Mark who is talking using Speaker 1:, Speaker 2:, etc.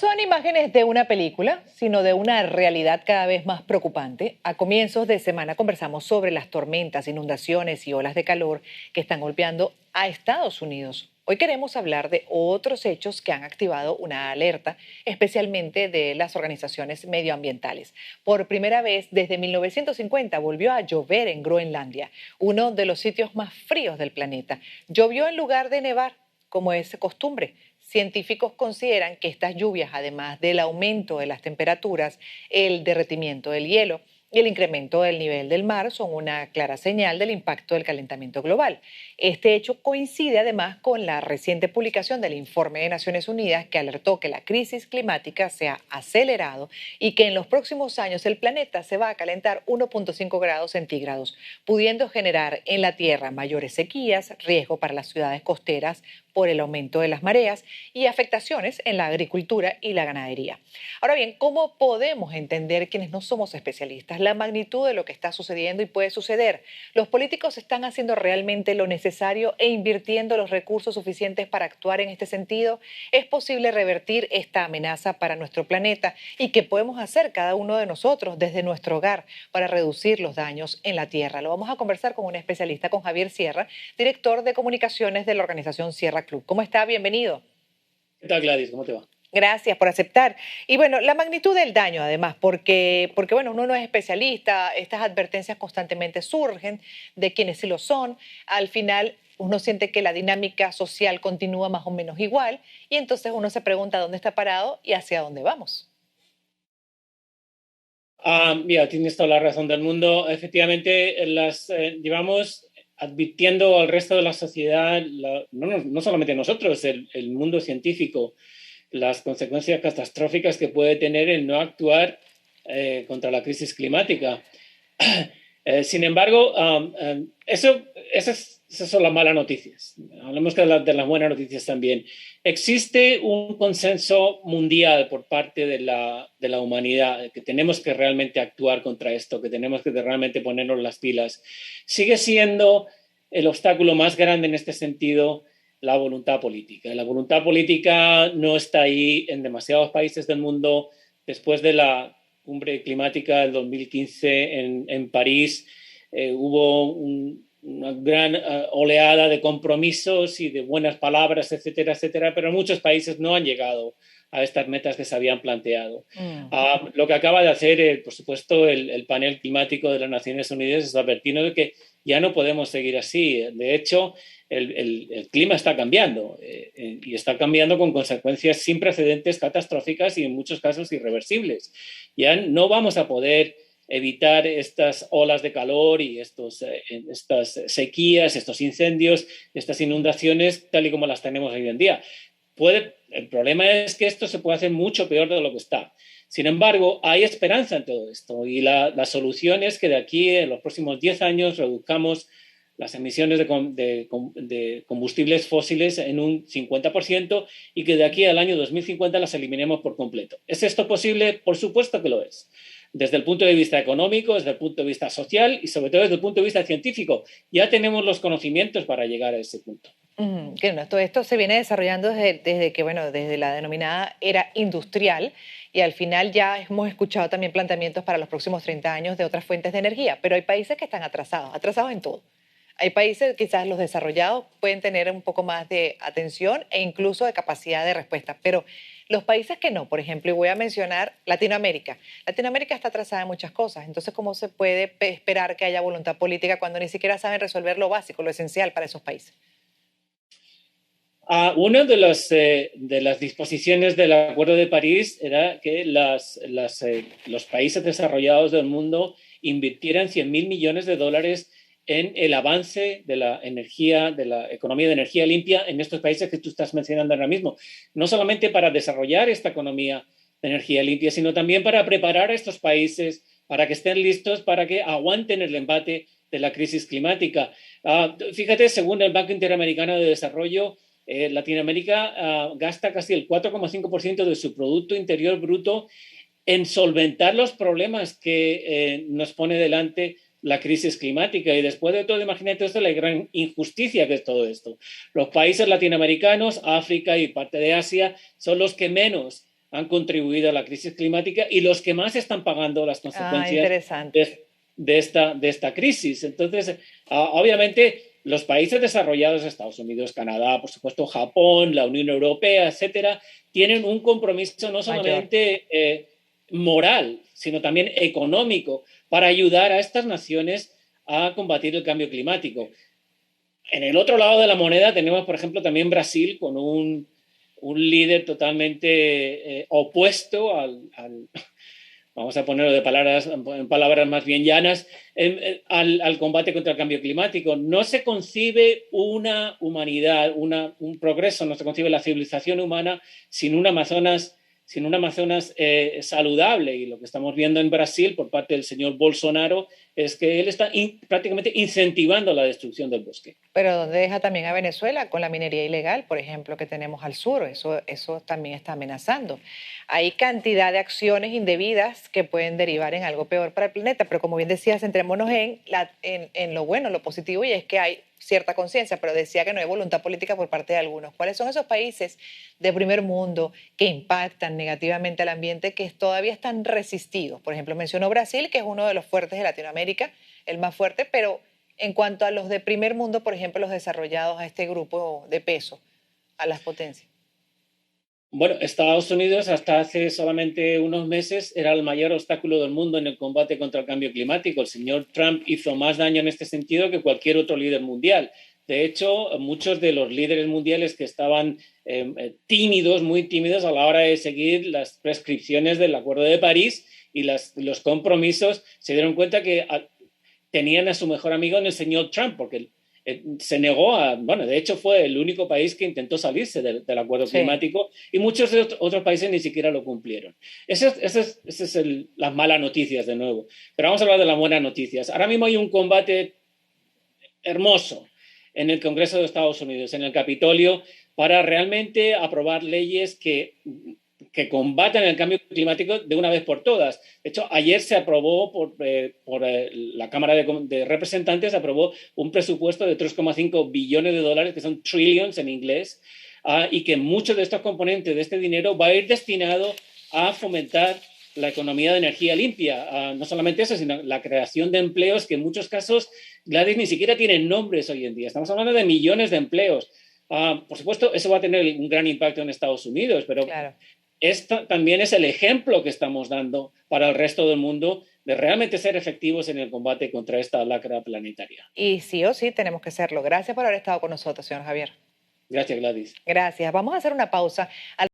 Speaker 1: son imágenes de una película, sino de una realidad cada vez más preocupante. A comienzos de semana conversamos sobre las tormentas, inundaciones y olas de calor que están golpeando a Estados Unidos. Hoy queremos hablar de otros hechos que han activado una alerta, especialmente de las organizaciones medioambientales. Por primera vez desde 1950 volvió a llover en Groenlandia, uno de los sitios más fríos del planeta. Llovió en lugar de nevar, como es costumbre. Científicos consideran que estas lluvias, además del aumento de las temperaturas, el derretimiento del hielo y el incremento del nivel del mar, son una clara señal del impacto del calentamiento global. Este hecho coincide además con la reciente publicación del informe de Naciones Unidas que alertó que la crisis climática se ha acelerado y que en los próximos años el planeta se va a calentar 1,5 grados centígrados, pudiendo generar en la Tierra mayores sequías, riesgo para las ciudades costeras por el aumento de las mareas y afectaciones en la agricultura y la ganadería. Ahora bien, ¿cómo podemos entender, quienes no somos especialistas, la magnitud de lo que está sucediendo y puede suceder? ¿Los políticos están haciendo realmente lo necesario e invirtiendo los recursos suficientes para actuar en este sentido? ¿Es posible revertir esta amenaza para nuestro planeta? ¿Y qué podemos hacer cada uno de nosotros desde nuestro hogar para reducir los daños en la Tierra? Lo vamos a conversar con un especialista, con Javier Sierra, director de comunicaciones de la organización Sierra Club. ¿Cómo está? Bienvenido.
Speaker 2: ¿Qué tal, Gladys? ¿Cómo te va?
Speaker 1: Gracias por aceptar. Y bueno, la magnitud del daño además, porque bueno, uno no es especialista, estas advertencias constantemente surgen de quienes sí lo son. Al final uno siente que la dinámica social continúa más o menos igual y entonces uno se pregunta dónde está parado y hacia dónde vamos.
Speaker 2: Mira, tienes toda la razón del mundo. Efectivamente, llevamos advirtiendo al resto de la sociedad, no solamente nosotros, el mundo científico, las consecuencias catastróficas que puede tener el no actuar contra la crisis climática. Sin embargo, esas son las malas noticias. Hablemos de las buenas noticias también. Existe un consenso mundial por parte de la humanidad que tenemos que realmente actuar contra esto, que tenemos que realmente ponernos las pilas. Sigue siendo el obstáculo más grande en este sentido la voluntad política. La voluntad política no está ahí en demasiados países del mundo. Después de la cumbre climática del 2015 en París, hubo una gran oleada de compromisos y de buenas palabras, etcétera, etcétera, pero muchos países no han llegado a estas metas que se habían planteado. Lo que acaba de hacer, por supuesto, el panel climático de las Naciones Unidas es advertirnos de que ya no podemos seguir así. De hecho, el clima está cambiando y está cambiando con consecuencias sin precedentes, catastróficas y en muchos casos irreversibles. Ya no vamos a poder evitar estas olas de calor y estas sequías, estos incendios, estas inundaciones tal y como las tenemos hoy en día. El problema es que esto se puede hacer mucho peor de lo que está. Sin embargo, hay esperanza en todo esto y la solución es que de aquí en los próximos 10 años reduzcamos las emisiones de combustibles fósiles en un 50% y que de aquí al año 2050 las eliminemos por completo. ¿Es esto posible? Por supuesto que lo es. Desde el punto de vista económico, desde el punto de vista social y sobre todo desde el punto de vista científico. Ya tenemos los conocimientos para llegar a ese punto.
Speaker 1: Todo esto se viene desarrollando desde la denominada era industrial y al final ya hemos escuchado también planteamientos para los próximos 30 años de otras fuentes de energía, pero hay países que están atrasados en todo. Hay países, quizás los desarrollados, pueden tener un poco más de atención e incluso de capacidad de respuesta, pero los países que no, por ejemplo, y voy a mencionar Latinoamérica. Latinoamérica está atrasada en muchas cosas, entonces ¿cómo se puede esperar que haya voluntad política cuando ni siquiera saben resolver lo básico, lo esencial para esos países?
Speaker 2: Una de las disposiciones del Acuerdo de París era que los países desarrollados del mundo invirtieran 100.000 millones de dólares en el avance de la energía, de la economía de energía limpia en estos países que tú estás mencionando ahora mismo. No solamente para desarrollar esta economía de energía limpia, sino también para preparar a estos países para que estén listos, para que aguanten el embate de la crisis climática. Fíjate, según el Banco Interamericano de Desarrollo, Latinoamérica gasta casi el 4,5% de su Producto Interior Bruto en solventar los problemas que nos pone delante la crisis climática. Y después de todo, imagínate esto, la gran injusticia que es todo esto. Los países latinoamericanos, África y parte de Asia son los que menos han contribuido a la crisis climática y los que más están pagando las consecuencias
Speaker 1: interesante.
Speaker 2: de esta crisis. Entonces, obviamente, los países desarrollados, Estados Unidos, Canadá, por supuesto, Japón, la Unión Europea, etcétera, tienen un compromiso no solamente moral, sino también económico para ayudar a estas naciones a combatir el cambio climático. En el otro lado de la moneda tenemos, por ejemplo, también Brasil con un líder totalmente opuesto vamos a ponerlo en palabras más bien llanas, al combate contra el cambio climático. No se concibe una humanidad, un progreso, no se concibe la civilización humana sin un Amazonas saludable. Y lo que estamos viendo en Brasil por parte del señor Bolsonaro es que él está prácticamente incentivando la destrucción del bosque.
Speaker 1: Pero ¿dónde deja también a Venezuela con la minería ilegal, por ejemplo, que tenemos al sur? Eso también está amenazando. Hay cantidad de acciones indebidas que pueden derivar en algo peor para el planeta, pero como bien decía, centrémonos en lo bueno, lo positivo, y es que hay cierta conciencia, pero decía que no hay voluntad política por parte de algunos. ¿Cuáles son esos países de primer mundo que impactan negativamente al ambiente que todavía están resistidos? Por ejemplo, mencionó Brasil, que es uno de los fuertes de Latinoamérica, el más fuerte, pero en cuanto a los de primer mundo, por ejemplo, los desarrollados, a este grupo de peso, a las potencias.
Speaker 2: Bueno, Estados Unidos hasta hace solamente unos meses era el mayor obstáculo del mundo en el combate contra el cambio climático. El señor Trump hizo más daño en este sentido que cualquier otro líder mundial. De hecho, muchos de los líderes mundiales que estaban tímidos, muy tímidos a la hora de seguir las prescripciones del Acuerdo de París y los compromisos, se dieron cuenta que tenían a su mejor amigo en el señor Trump, porque se negó bueno, de hecho fue el único país que intentó salirse del acuerdo climático y muchos de otros países ni siquiera lo cumplieron. Esas es las malas noticias de nuevo. Pero vamos a hablar de las buenas noticias. Ahora mismo hay un combate hermoso en el Congreso de Estados Unidos, en el Capitolio, para realmente aprobar leyes que combatan el cambio climático de una vez por todas. De hecho, ayer se aprobó por la Cámara de Representantes, aprobó un presupuesto de 3,5 billones de dólares, que son trillions en inglés, y que muchos de estos componentes de este dinero va a ir destinado a fomentar la economía de energía limpia. No solamente eso, sino la creación de empleos que en muchos casos, Gladys, ni siquiera tienen nombres hoy en día. Estamos hablando de millones de empleos. Por supuesto, eso va a tener un gran impacto en Estados Unidos, pero claro, esto también es el ejemplo que estamos dando para el resto del mundo de realmente ser efectivos en el combate contra esta lacra planetaria.
Speaker 1: Y sí o sí tenemos que serlo. Gracias por haber estado con nosotros, señor Javier.
Speaker 2: Gracias, Gladys.
Speaker 1: Gracias. Vamos a hacer una pausa.